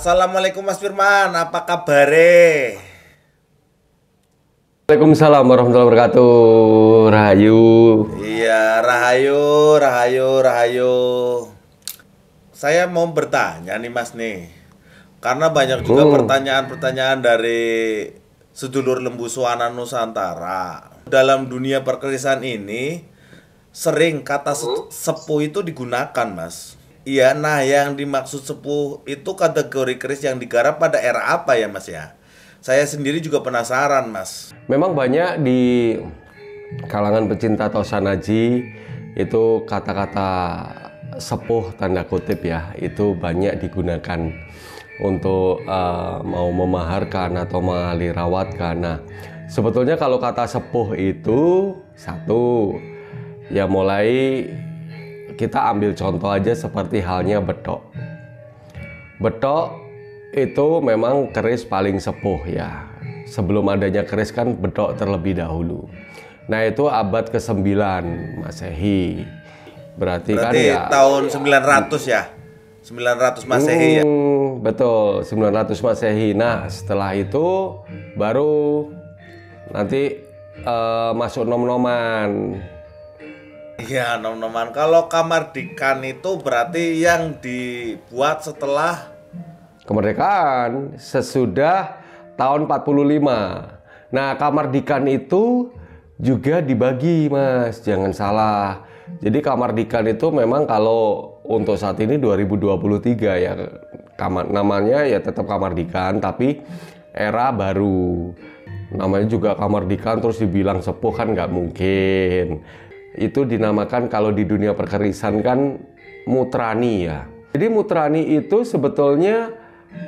Assalamualaikum Mas Firman, apa kabare? Waalaikumsalam warahmatullahi wabarakatuh. Rahayu. Iya, rahayu, rahayu. Saya mau bertanya nih Mas nih. Karena banyak juga pertanyaan-pertanyaan dari sedulur lembu Suwana Nusantara. Dalam dunia perkerisan ini sering kata sepuh itu digunakan, Mas. Iya, nah yang dimaksud sepuh itu kategori keris yang digarap pada era apa ya, Mas ya? Saya sendiri juga penasaran, Mas. Memang banyak di kalangan pecinta Tosanaji itu kata-kata sepuh tanda kutip ya, itu banyak digunakan untuk mau memaharkan atau mengalirawatkan. Nah, sebetulnya kalau kata sepuh itu satu, ya mulai kita ambil contoh aja seperti halnya betok. Betok itu memang keris paling sepuh ya. Sebelum adanya keris kan betok terlebih dahulu. Nah itu abad ke-9 Masehi. Berarti kan ya tahun 900 ya? 900 Masehi ya? Betul, 900 Masehi. Nah setelah itu baru nanti masuk nom-noman. Iya, nom-noman. Kalau kamardikan itu berarti yang dibuat setelah kemerdekaan, sesudah tahun 45. Nah, kamardikan itu juga dibagi, Mas. Jangan salah. Jadi kamardikan itu memang kalau untuk saat ini 2023 ya, namanya ya tetap kamardikan, tapi era baru. Namanya juga kamardikan terus dibilang sepuh kan nggak mungkin. Itu dinamakan kalau di dunia perkerisan kan mutrani ya. Jadi mutrani itu sebetulnya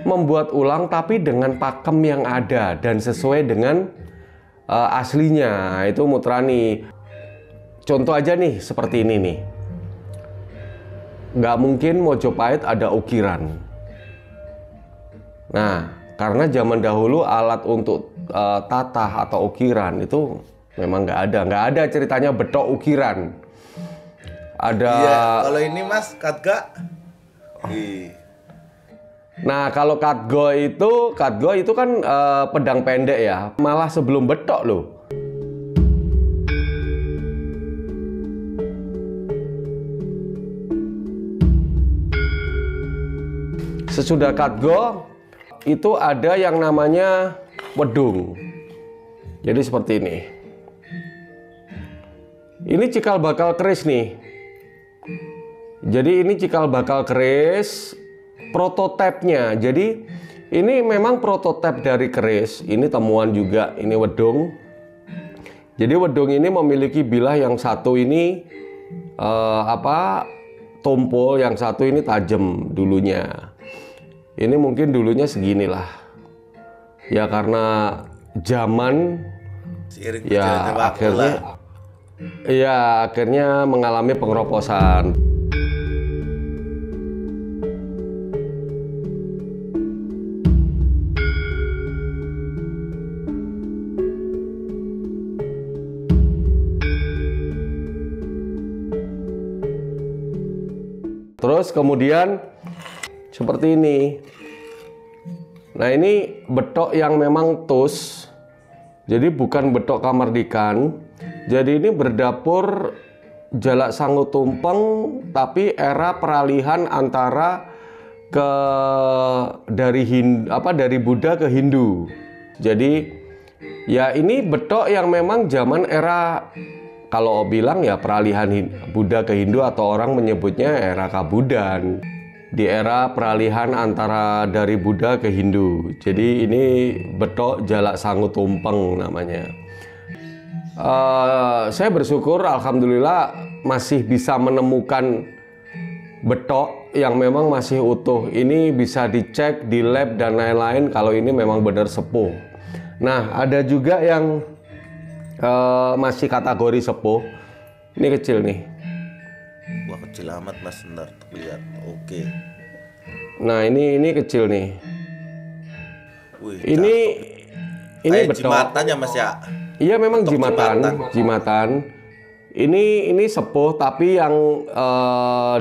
membuat ulang tapi dengan pakem yang ada dan sesuai dengan aslinya, itu mutrani. Contoh aja nih seperti ini nih, nggak mungkin Mojopahit ada ukiran. Nah karena zaman dahulu alat untuk tatah atau ukiran itu memang nggak ada ceritanya betok ukiran. Ada. Iya, kalau ini Mas Katga. Nah kalau katgo itu kan pedang pendek ya, malah sebelum betok loh. Sesudah katgo itu ada yang namanya wedung. Jadi seperti ini. Ini cikal bakal keris nih. Jadi ini cikal bakal keris. Prototipenya, jadi ini memang prototip dari keris. Ini temuan juga, ini wedung. Jadi wedung ini memiliki bilah yang satu ini tumpul, yang satu ini tajam dulunya. Ini mungkin dulunya seginilah. Ya karena zaman ya akhirnya mengalami pengeroposan. Terus kemudian seperti ini. Nah ini betok yang memang tus. Jadi bukan betok kamardikan. Jadi ini berdapur Jalak Sangu Tumpeng, tapi era peralihan antara dari Buddha ke Hindu. Jadi ya ini betok yang memang zaman era, kalau bilang ya peralihan Buddha ke Hindu atau orang menyebutnya era Kabudan. Di era peralihan antara dari Buddha ke Hindu. Jadi ini betok Jalak Sangu Tumpeng namanya. Saya bersyukur alhamdulillah masih bisa menemukan betok yang memang masih utuh. Ini bisa dicek di lab dan lain-lain kalau ini memang benar sepuh. Nah ada juga yang masih kategori sepuh. Ini kecil nih. Wah kecil amat Mas, ntar lihat. Oke. Nah ini kecil nih. Wih, ini betok. Jimatan ya Mas ya? Iya memang jimatan. Ini sepuh tapi yang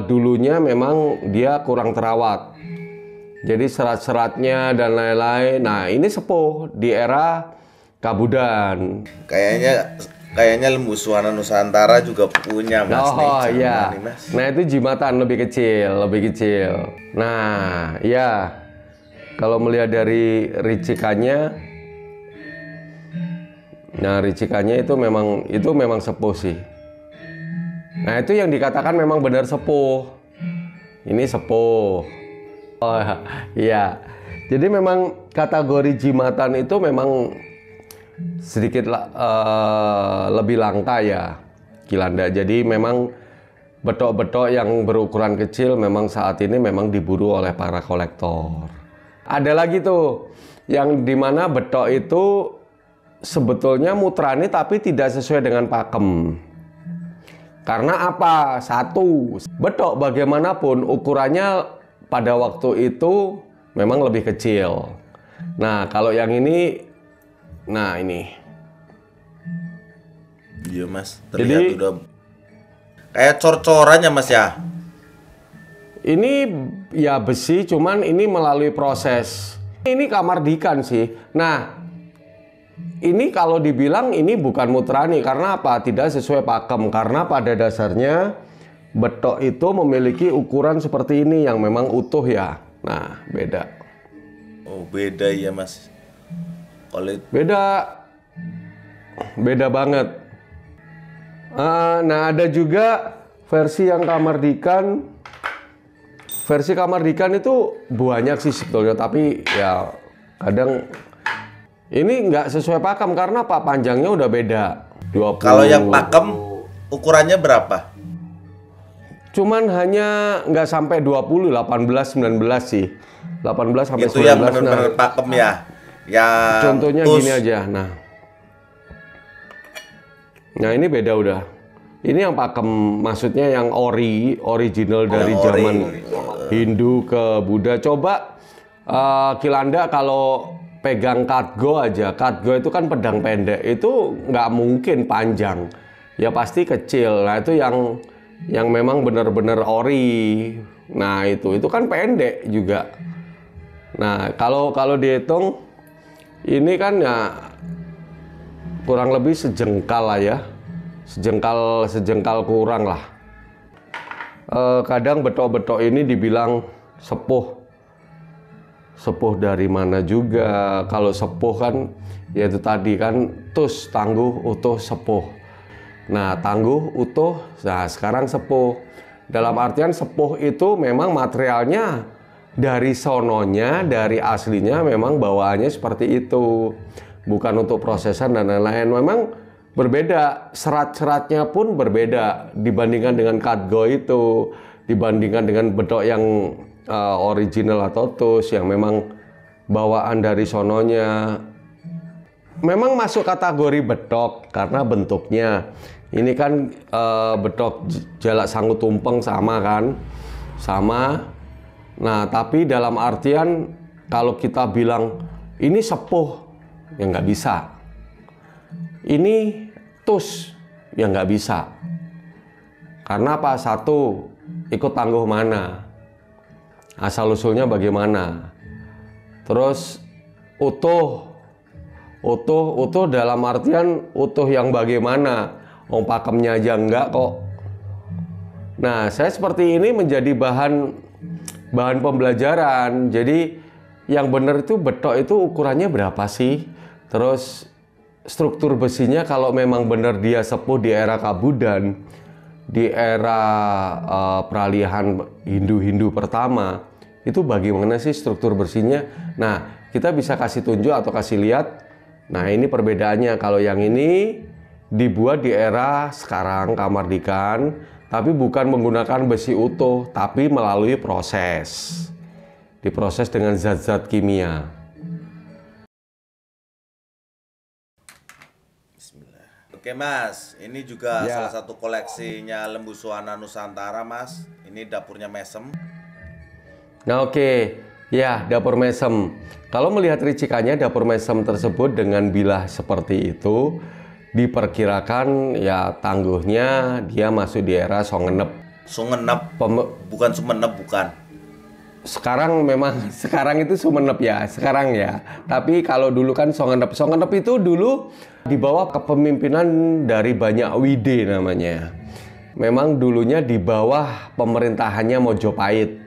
dulunya memang dia kurang terawat. Jadi serat-seratnya dan lain-lain. Nah, ini sepuh di era Kabudan. Kayaknya Lembu Suwana Nusantara juga punya Mas nih. Oh iya. Nih, Mas. Nah, itu jimatan lebih kecil. Nah, iya. Kalau melihat dari ricikannya, nah ricikannya itu memang sepuh sih. Nah, itu yang dikatakan memang benar sepuh. Ini sepuh. Oh iya. Jadi memang kategori jimatan itu memang sedikit lebih langka ya, Kilanda. Jadi memang betok-betok yang berukuran kecil memang saat ini memang diburu oleh para kolektor. Ada lagi tuh yang dimana betok itu sebetulnya mutrani tapi tidak sesuai dengan pakem. Karena apa? Satu, betok bagaimanapun ukurannya pada waktu itu memang lebih kecil. Nah, kalau yang ini, nah ini. Iya Mas, terlihat udah kayak cor-corannya Mas ya. Ini ya besi, cuman ini melalui proses. Ini kamardikan sih. Nah, ini kalau dibilang ini bukan mutrani karena apa? Tidak sesuai pakem. Karena pada dasarnya betok itu memiliki ukuran seperti ini yang memang utuh ya. Nah, beda. Oh, beda ya Mas. Beda banget. Nah, ada juga versi yang kamardikan. Versi kamardikan itu banyak sih sebetulnya, tapi ya kadang ini nggak sesuai pakem karena Pak panjangnya udah beda. 20. Kalau yang pakem ukurannya berapa? Cuman hanya nggak sampai 20, 18, 19 sih. 18 sampai 19. Itu yang benar-benar pakem ya. Yang contohnya gini aja. Nah ini beda udah. Ini yang pakem, maksudnya yang original dari zaman Hindu ke Buddha. Coba Kilanda kalau pegang katgo aja, katgo itu kan pedang pendek, itu nggak mungkin panjang, ya pasti kecil. Nah itu yang memang benar-benar ori. Nah itu kan pendek juga. Nah kalau dihitung ini kan ya kurang lebih sejengkal lah ya. Sejengkal kurang lah. Kadang betok-betok ini dibilang sepuh dari mana juga. Kalau sepuh kan ya itu tadi kan tus, tangguh, utuh, sepuh. Nah tangguh, utuh, nah sekarang sepuh. Dalam artian sepuh itu memang materialnya dari sononya, dari aslinya memang bawaannya seperti itu. Bukan untuk prosesan dan lain-lain. Memang berbeda, serat-seratnya pun berbeda dibandingkan dengan katgo itu, dibandingkan dengan betok yang original atau tus yang memang bawaan dari sononya. Memang masuk kategori betok karena bentuknya. Ini kan betok jalak sangu tumpeng sama kan? Sama. Nah, tapi dalam artian kalau kita bilang ini sepuh, ya nggak bisa. Ini tus, ya nggak bisa. Karena apa? Satu, ikut tangguh mana? Asal-usulnya bagaimana? Terus utuh dalam artian utuh yang bagaimana? Pakemnya aja enggak kok. Nah, saya seperti ini menjadi bahan pembelajaran. Jadi yang benar itu betok itu ukurannya berapa sih? Terus struktur besinya kalau memang benar dia sepuh di era Kabudan, di era peralihan Hindu pertama, itu bagaimana sih struktur besinya? Nah, kita bisa kasih tunjuk atau kasih lihat. Nah, ini perbedaannya. Kalau yang ini dibuat di era sekarang kamardikan, tapi bukan menggunakan besi utuh, tapi melalui proses. Diproses dengan zat-zat kimia. Oke Mas, ini juga salah satu koleksinya Lembu Suwana Nusantara Mas. Ini dapurnya Mesem. Nah oke, ya dapur Mesem. Kalau melihat ricikannya dapur Mesem tersebut dengan bilah seperti itu, diperkirakan ya tangguhnya dia masuk di era Songenep. Songenep, bukan Sumenep bukan. sekarang memang sekarang itu Sumenep ya, sekarang ya. Tapi kalau dulu kan Songenep. Songenep itu dulu di bawah kepemimpinan dari Banyak Wide namanya. Memang dulunya di bawah pemerintahannya Mojopahit.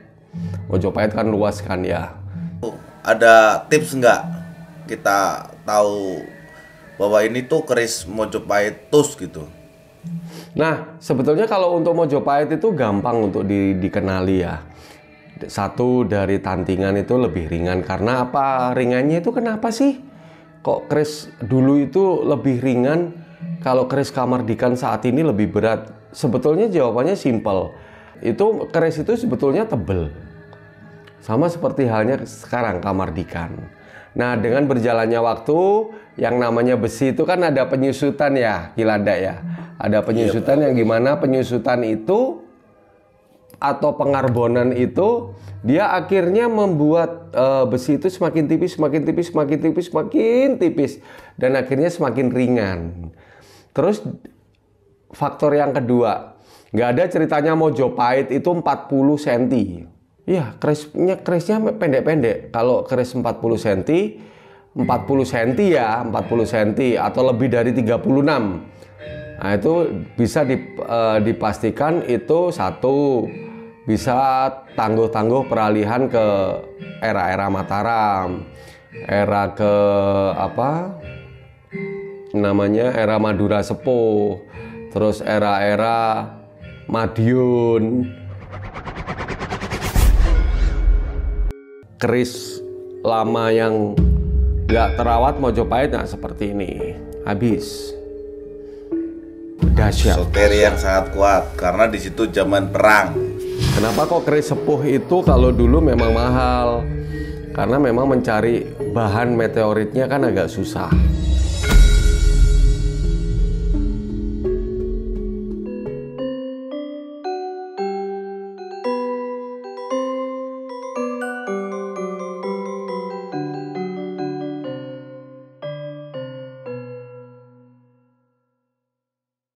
Mojopahit kan luas kan ya. Ada tips nggak kita tahu bahwa ini tuh keris Mojopahit Tus gitu? Nah, sebetulnya kalau untuk Mojopahit itu gampang untuk dikenali ya. Satu, dari tantingan itu lebih ringan. Karena apa? Ringannya itu kenapa sih? Kok keris dulu itu lebih ringan, kalau keris Kamardikan saat ini lebih berat? Sebetulnya jawabannya simpel. Itu keris itu sebetulnya tebel. Sama seperti halnya sekarang Kamardikan. Nah, dengan berjalannya waktu, yang namanya besi itu kan ada penyusutan ya, Kilanda ya. Ada penyusutan yang gimana penyusutan itu atau pengarbonan itu dia akhirnya membuat besi itu semakin tipis, semakin tipis, semakin tipis, semakin tipis, dan akhirnya semakin ringan. Terus faktor yang kedua, nggak ada ceritanya Mojopahit itu 40 cm. Ya, kerisnya pendek-pendek. Kalau keris 40 cm, 40 cm ya, 40 cm atau lebih dari 36. Nah, itu bisa dipastikan itu satu, bisa tangguh-tangguh peralihan ke era-era Mataram, era ke apa namanya, era Madura Sepuh, terus era-era Madiun. Keris lama yang nggak terawat Mojopahit, nah seperti ini, habis. Dahsyat. Soteri yang sangat kuat karena di situ zaman perang. Kenapa kok keris sepuh itu kalau dulu memang mahal? Karena memang mencari bahan meteoritnya kan agak susah.